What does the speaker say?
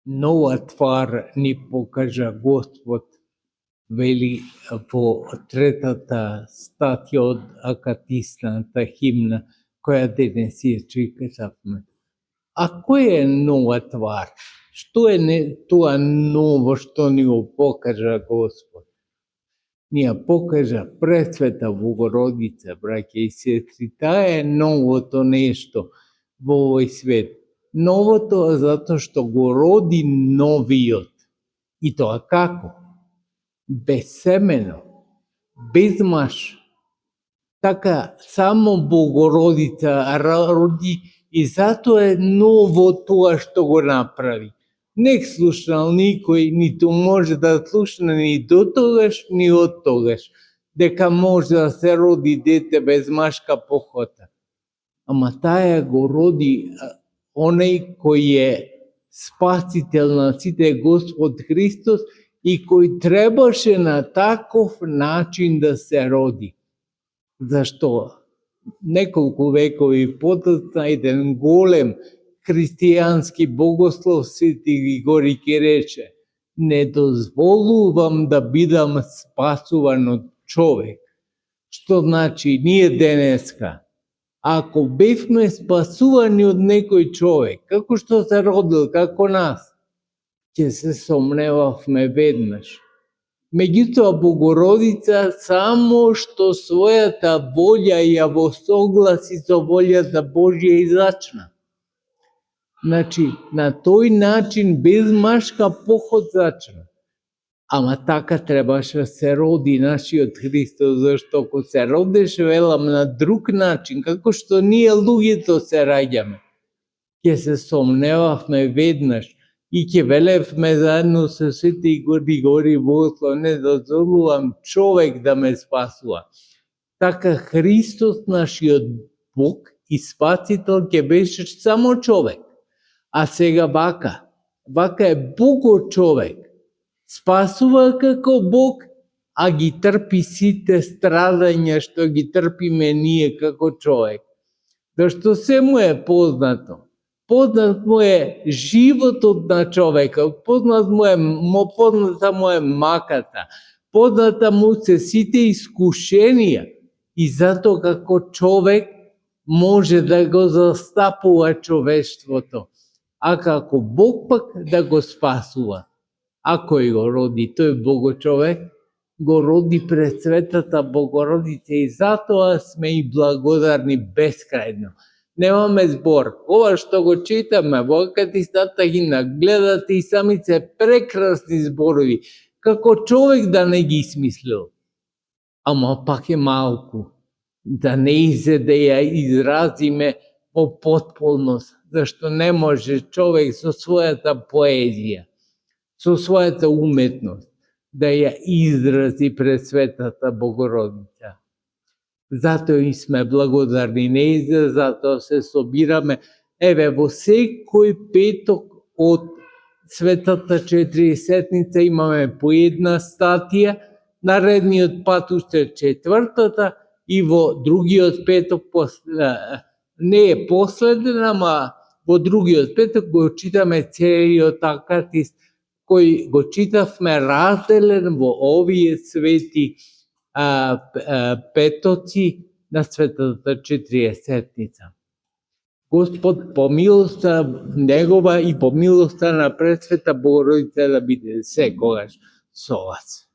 Нова твар ни покажа Господ, вели во третата статија од акатисната химна, која денес ја читавме. А која е нова твар? Што е тоа ново што ни го покажа Господ? Ни ја покажа Пресвета Богородица, браќа и сестри. Таа е новото нешто во овој свет. Новото затоа што го роди новиот. И тоа како? Безсемено, без маж. Така само Богородица роди и затоа е ново тоа што го направи. Не слушнал никој, ниту може да слушне ни до тогаш, ни од тогаш, дека може да се роди дете без машка похота. Ама таа го роди оној кој е спасител на сите, Господ Христос, и кој требаше на таков начин да се роди. Зашто неколку векови потоцна еден голем христијански богослов Свети Григори ќе рече: не дозволувам да бидам спасуван од човек. Што значи ние денеска, ако бевме спасувани од некој човек, како што се родил, како нас, ќе се сомневавме веднаш. Меѓутоа Богородица само што својата волја ја во согласи со волјата Божја изачна. Значи, на тој начин без машка поход зачна. Ама така требаше да се роди нашиот Христос, зашто ако се родеше, велам, на друг начин, како што ние луѓето се раѓаме, ќе се сомневавме веднаш и ќе велевме заедно со Свети Григори Богослов: не дозволувам човек да ме спасува. Така Христос, нашиот Бог и Спасител, ќе беше само човек. А сега вака е Бого човек. Спасува како Бог, а ги трпи сите страдања што ги трпиме ние како човек. Зашто се му е познато. Познат му е животот на човекот, позната му е маката, позната му се сите искушенија. И затоа како човек може да го застапува човештвото. А како Бог пак да го спасува. А кој го роди? Тој Богочовек го роди пред Светата Богородица и затоа сме и благодарни бескрајно. Немаме збор. Ова што го читаме во акатисната химна, гледате и самице прекрасни зборови, како човек да не ги смислил. Ама пак е малку, да не изе да ја изразиме во потполност, зашто не може човек со својата поезија, со својата уметност, да ја изрази пред Светата Богородица. Затоа и сме благодарни нејзе, затоа се собираме. Еве, во секој петок од Светата Четириседница имаме по една статија, наредниот пат уште четвртата и во другиот петок, не е последен, ама во другиот петок го читаме целиот акатист, кој го читавме разделен во овие свети петоци на Светата Четириседница. Господ по милоста негова и по милоста на Пресвета Богородица да биде секогаш со вас.